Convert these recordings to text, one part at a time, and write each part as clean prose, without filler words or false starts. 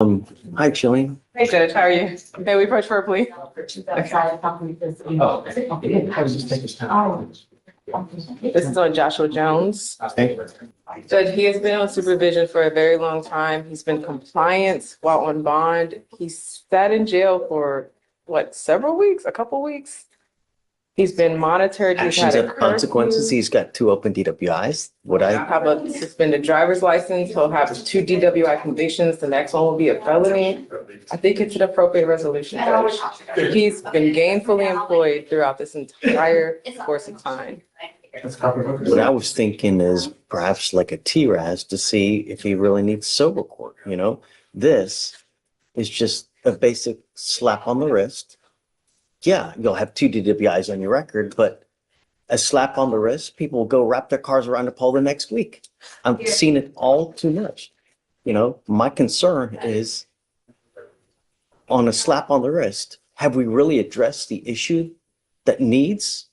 Hi, Jillian. Hey, Judge, how are you? May we approach for a plea? Oh, I was just taking time. This is on Joshua Jones. Judge, he has been on supervision for a very long time. He's been compliant while on bond. He's sat in jail for several weeks, a couple weeks? He's been monitored. He's Actions had a have consequences. curfew. He's got 2 open DWIs. Would I? Have a suspended driver's license. He'll have 2 DWI convictions. The next one will be a felony. I think it's an appropriate resolution, Judge. He's been gainfully employed throughout this entire course of time. What I was thinking is perhaps like a TRAS to see if he really needs sober court, you know? This is just a basic slap on the wrist. Yeah, you'll have 2 DWIs on your record, but a slap on the wrist, people will go wrap their cars around the pole the next week. I've seen it all too much. You know, my concern is on a slap on the wrist, have we really addressed the issue that needs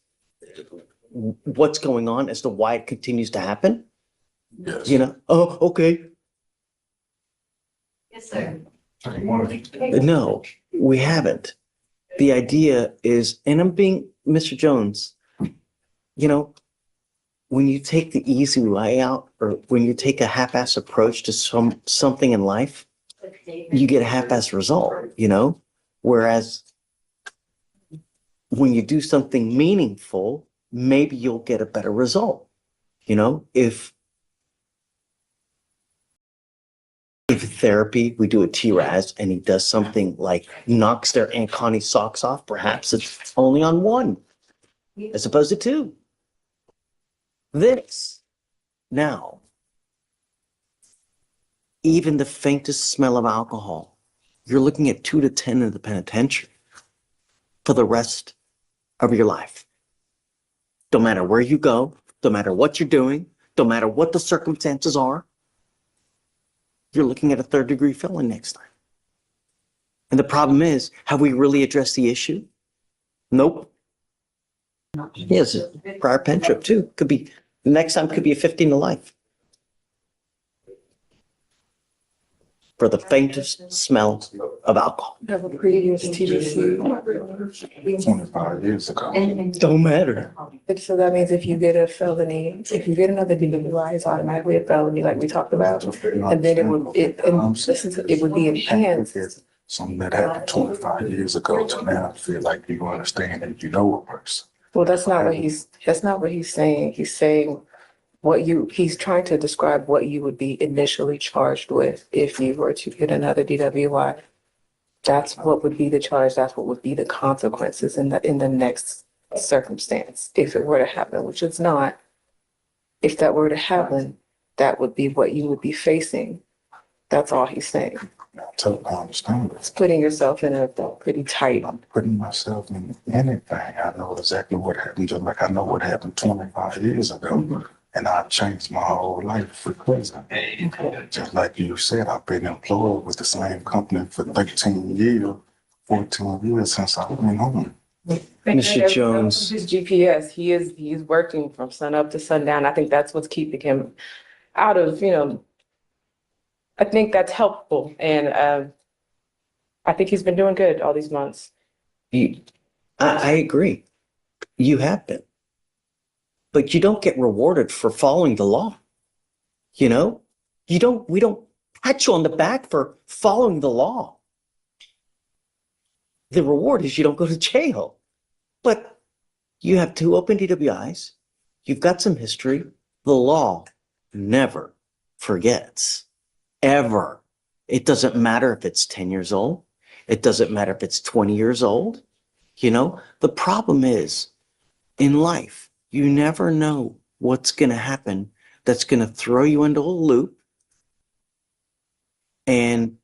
what's going on as to why it continues to happen? Yes. You know, oh, okay. Yes, sir. No, we haven't. The idea is, and I'm being Mr. Jones, you know, when you take the easy way out or when you take a half-ass approach to something in life, you get a half-ass result, you know? Whereas when you do something meaningful, maybe you'll get a better result. You know, if therapy, we do a TRAS and he does something like knocks their Aunt Connie's socks off, perhaps it's only on 1 as opposed to 2. This now, even the faintest smell of alcohol, you're looking at 2 to 10 in the penitentiary for the rest of your life. Don't matter where you go, don't matter what you're doing, don't matter what the circumstances are, you're looking at a 3rd-degree felony next time. And the problem is, have we really addressed the issue? Nope. He has a prior pen trip too. Could be, the next time could be a 15 to life. For the faintest smell of alcohol. Have a previous TBC. 25 years ago. Don't matter. So that means if you get a felony, if you get another DWI, it's automatically a felony, like we talked about. And then it would be enhanced. Something that happened 25 years ago to now, I feel like you understand and you know a person. Well, that's not what he's saying. He's saying he's trying to describe what you would be initially charged with if you were to get another DWI. That's what would be the charge. That's what would be the consequences in the next circumstance. If it were to happen, which it's not, if that were to happen, that would be what you would be facing. That's all he's saying. I totally understand It's it. putting yourself in a pretty tight. I'm putting myself in anything. I know exactly what happened, just like I know what happened 25 years ago. And I've changed my whole life because of it. Just like you said, I've been employed with the same company for 13 years, 14 years since I've been home. Mr. Jones. His GPS, he's working from sun up to sundown. I think that's what's keeping him out of, I think that's helpful. And I think he's been doing good all these months. I agree. You have been. But you don't get rewarded for following the law. You know, we don't pat you on the back for following the law. The reward is you don't go to jail. But you have 2 open DWIs. You've got some history. The law never forgets. Ever. It doesn't matter if it's 10 years old. It doesn't matter if it's 20 years old. You know, the problem is in life, you never know what's going to happen that's going to throw you into a loop and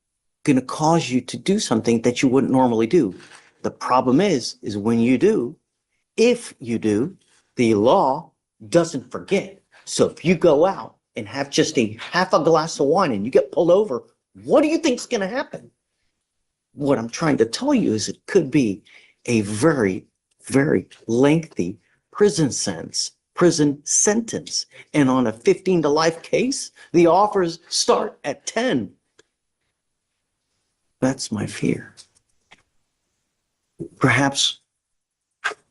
going to cause you to do something that you wouldn't normally do. The problem is when you do, if you do, the law doesn't forget. So if you go out and have just a half a glass of wine and you get pulled over, what do you think is going to happen? What I'm trying to tell you is it could be a very, very lengthy prison sentence. And on a 15 to life case, the offers start at 10. That's my fear. Perhaps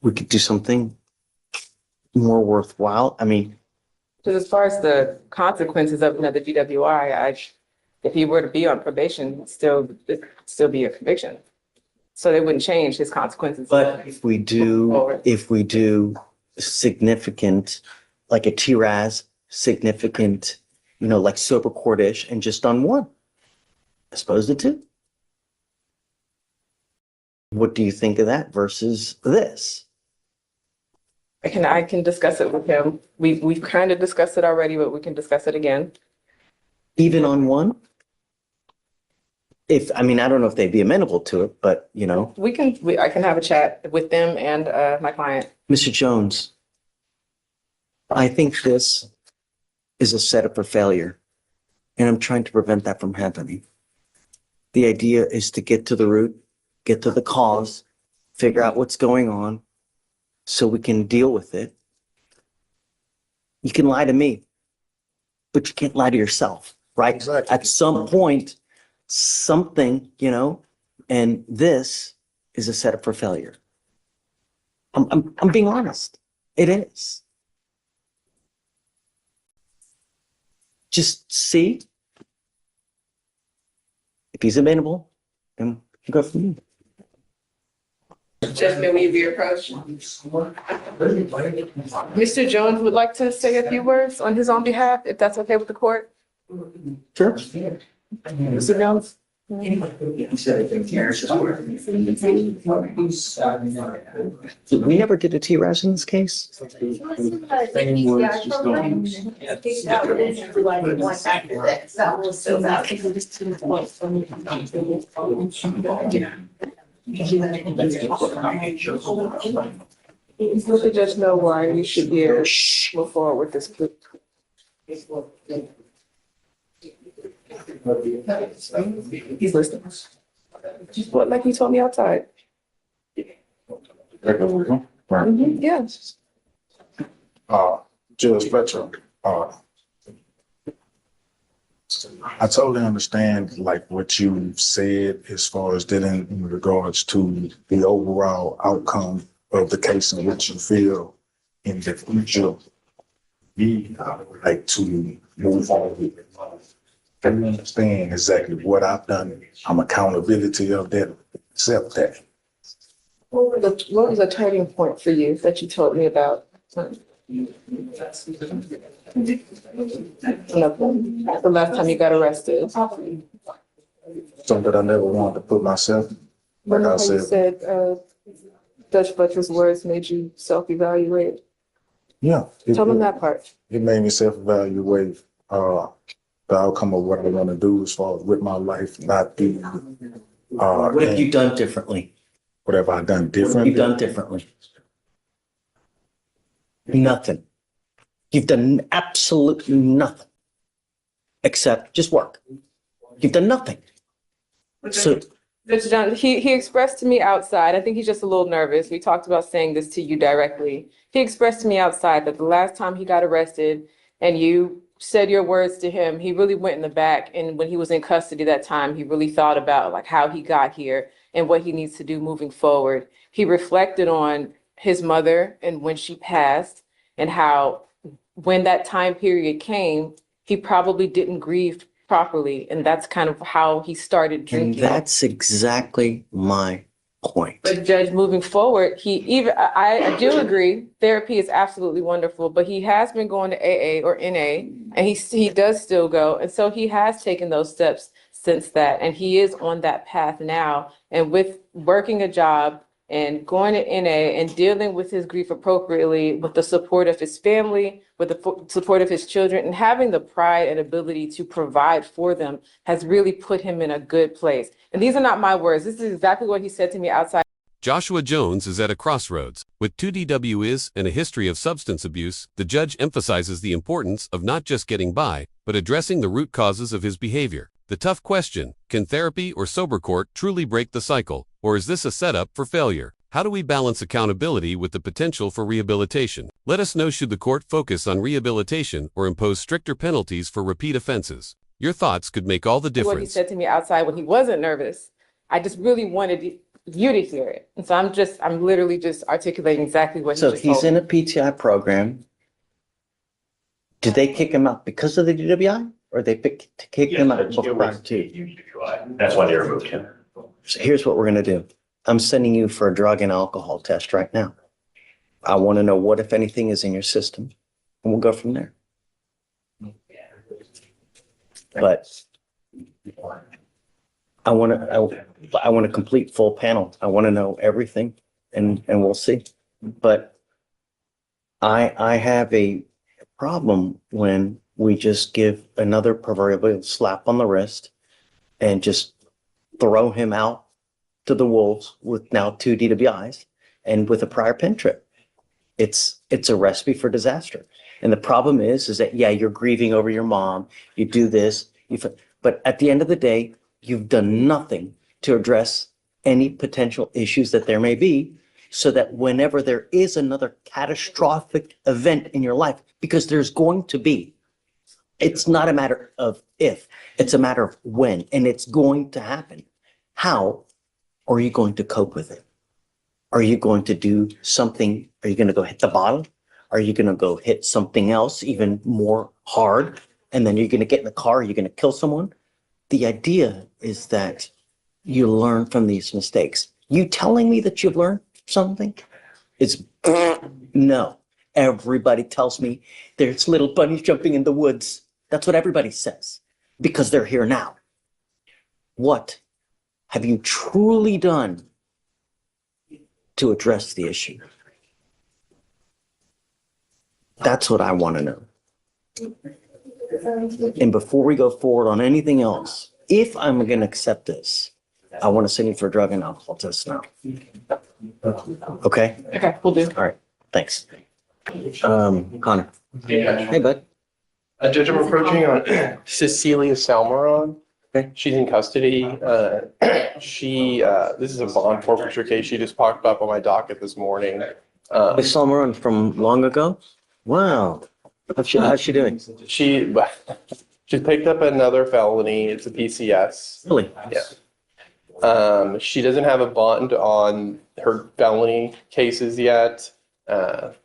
we could do something more worthwhile. I mean, Because as far as the consequences of another DWI, if he were to be on probation, it'd still be a conviction. So they wouldn't change his consequences. but if we do significant, like a TRAS, significant, like sober court-ish, and just on one, as opposed to two. What do you think of that versus this? I can discuss it with him. We've kind of discussed it already, but we can discuss it again. Even on one? I don't know if they'd be amenable to it, but I can have a chat with them and my client. Mr. Jones, I think this is a setup for failure, and I'm trying to prevent that from happening. The idea is to get to the root, get to the cause, figure out what's going on so we can deal with it. You can lie to me, but you can't lie to yourself, right? Exactly. At some point, something, and this is a setup for failure. I'm being honest. It is. Just see if he's amenable, and go from there. Judge, may we be approached? Mr. Jones would like to say a few words on his own behalf, if that's okay with the court. Sure. Mr. Jones? We never did a TRAS in this case. Let the judge know why you should be able to move forward with this plea. He's listening. What, like you told me outside? Right. Yes. Judge Fletcher, I totally understand like what you've said as far as dealing in regards to the overall outcome of the case in which you feel in the future we would like to move on with. I understand exactly what I've done. I'm accountability of that, accept that. What was the turning point for you that you told me about? The last time you got arrested. Something that I never wanted to put myself. Like I You said, said Judge Fletcher's words made you self-evaluate. yeah. Tell them that part. It made me self-evaluate the outcome of what I want to do as far as with my life, not be. What have you done differently? What have I done What have different? you done differently? Nothing. You've done absolutely nothing except just work. You've done nothing. So Judge John, he expressed to me outside, I think he's just a little nervous. We talked about saying this to you directly. He expressed to me outside that the last time he got arrested and you said your words to him, he really went in the back. And when he was in custody that time, he really thought about like how he got here and what he needs to do moving forward. He reflected on his mother and when she passed and how when that time period came, he probably didn't grieve properly. And that's kind of how he started and drinking. that's exactly my point. But Judge, moving forward, I do agree, therapy is absolutely wonderful, but he has been going to AA or NA, and he does still go. And so he has taken those steps since that, and he is on that path now. And with working a job and going to NA and dealing with his grief appropriately, with the support of his family, with the support of his children, and having the pride and ability to provide for them has really put him in a good place. And these are not my words. This is exactly what he said to me outside. Joshua Jones is at a crossroads. With 2 DWIs and a history of substance abuse, the judge emphasizes the importance of not just getting by, but addressing the root causes of his behavior. The tough question, can therapy or sober court truly break the cycle, or is this a setup for failure? How do we balance accountability with the potential for rehabilitation? Let us know, should the court focus on rehabilitation or impose stricter penalties for repeat offenses? Your thoughts could make all the difference. What he said to me outside when he wasn't nervous. I just really wanted you to hear it. And so I'm literally just articulating exactly what he So just he's told in me. a PTI program. Did they kick him out because of the DWI, or they kick him out prior to? That's why they removed him. So here's what we're gonna do. I'm sending you for a drug and alcohol test right now. I want to know what, if anything, is in your system, and we'll go from there. But I want a complete full panel. I want to know everything, and we'll see. But I have a problem when we just give another proverbial slap on the wrist and just throw him out to the wolves with now 2 DWIs and with a prior pen trip. It's a recipe for disaster. And the problem is that, yeah, you're grieving over your mom. You do this, but at the end of the day, you've done nothing to address any potential issues that there may be, so that whenever there is another catastrophic event in your life, because there's going to be, it's not a matter of if, it's a matter of when, and it's going to happen. How are you going to cope with it? Are you going to do something? Are you going to go hit the bottle? Are you going to go hit something else even more hard? And then you're going to get in the car, you're going to kill someone? The idea is that you learn from these mistakes. You telling me that you've learned something is no. Everybody tells me there's little bunnies jumping in the woods. That's what everybody says because they're here now. What have you truly done to address the issue? That's what I want to know. And before we go forward on anything else, if I'm going to accept this, I want to send you for a drug and alcohol test now. Okay? Okay, we'll do. All right. Thanks. Connor. Hey, bud. Judge, I'm approaching on Cecilia Salmeron. Okay. She's in custody. This is a bond forfeiture case. She just popped up on my docket this morning. We saw Maroon from long ago. Wow. How's she doing? She's picked up another felony. It's a PCS. Really? Yeah. She doesn't have a bond on her felony cases yet. And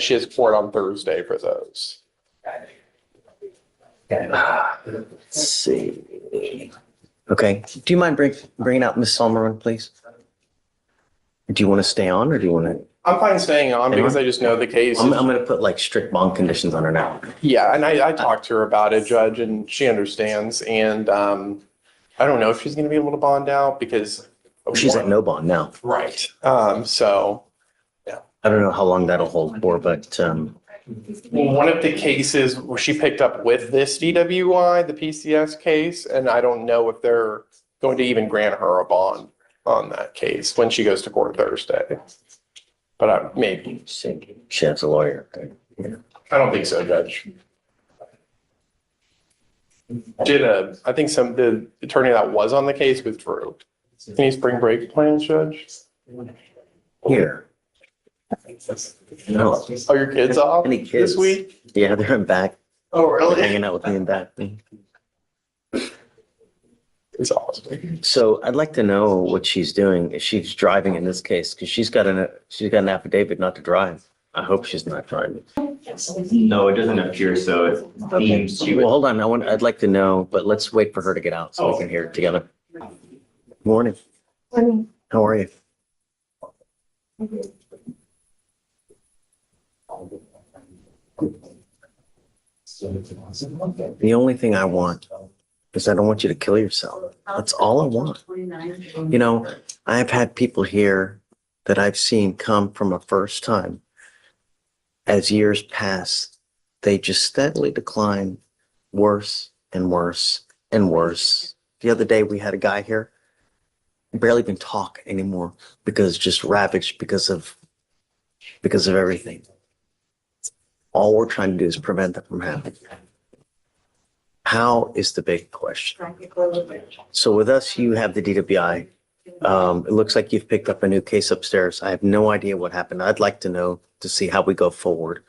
she has court on Thursday for those. Let's see. Okay. Do you mind bringing out Miss Salmeron, please? Do you want to stay on, or do you want to? I'm fine staying on because I just know the case. I'm going to put like strict bond conditions on her now. Yeah, and I talked to her about it, Judge, and she understands. And I don't know if she's going to be able to bond out because She's at no bond now. Right. So I don't know how long that'll hold for, but one of the cases where she picked up with this DWI, the PCS case, and I don't know if they're going to even grant her a bond on that case when she goes to court Thursday. But maybe. she has a lawyer. Yeah. I don't think so, Judge. I think the attorney that was on the case withdrew. Any spring break plans, Judge? Here. No. Are your kids off Any kids? this week? Yeah, they're in back. Oh, They're really? hanging out with me in back. It's awesome. So I'd like to know what she's doing if she's driving in this case, because she's got an affidavit not to drive. I hope she's not driving. No, it doesn't appear so. It seems she Well, was. hold on. I'd like to know, but let's wait for her to get out so we can hear it together. Morning. How are you? The only thing I want is I don't want you to kill yourself. That's all I want. You know, I've had people here that I've seen come from a first time. As years pass, they just steadily decline worse and worse and worse. The other day we had a guy here, barely even talk anymore because just ravaged because of everything. All we're trying to do is prevent that from happening. How is the big question? So with us, you have the DWI. It looks like you've picked up a new case upstairs. I have no idea what happened. I'd like to know to see how we go forward.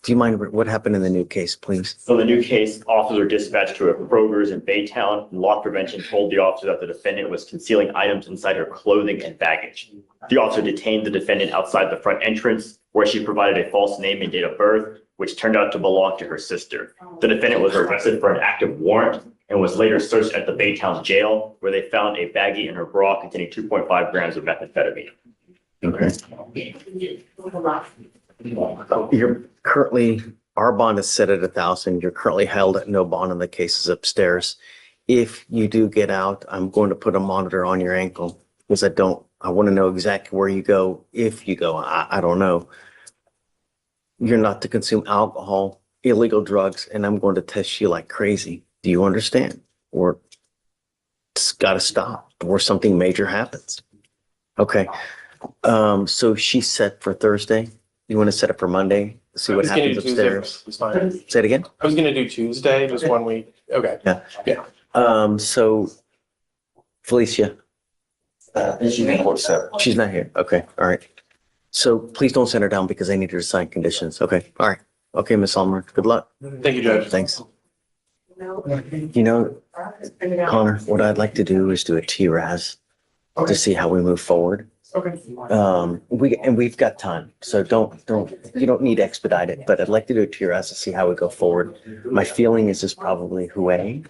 Do you mind what happened in the new case, please? So the new case, officers were dispatched to a Kroger's in Baytown. Loss prevention told the officer that the defendant was concealing items inside her clothing and baggage. The officer detained the defendant outside the front entrance, where she provided a false name and date of birth, which turned out to belong to her sister. The defendant was arrested for an active warrant and was later searched at the Baytown jail, where they found a baggie in her bra containing 2.5 grams of methamphetamine. Okay. You're currently, our bond is set at 1,000. You're currently held at no bond, and the case is upstairs. If you do get out, I'm going to put a monitor on your ankle because I want to know exactly where you go. If you go, I don't know. You're not to consume alcohol, illegal drugs, and I'm going to test you like crazy. Do you understand? Or it's got to stop before something major happens. Okay. So she's set for Thursday. You want to set it for Monday? See I what was gonna happens do Tuesday, upstairs. it's fine. Say it again. I was gonna do Tuesday, just 1 week. Okay. So Felicia, She's in court 7. she's not here. Okay. All right. So please don't send her down because I need her to sign conditions. Okay. All right. Okay, Miss Ulmer. Good luck. Thank you, Judge. Thanks. You know, Connor, what I'd like to do is do a TRAS to see how we move forward. Okay. We've got time, so you don't need to expedite it, but I'd like to do a TRAS to see how we go forward. My feeling is probably Hue,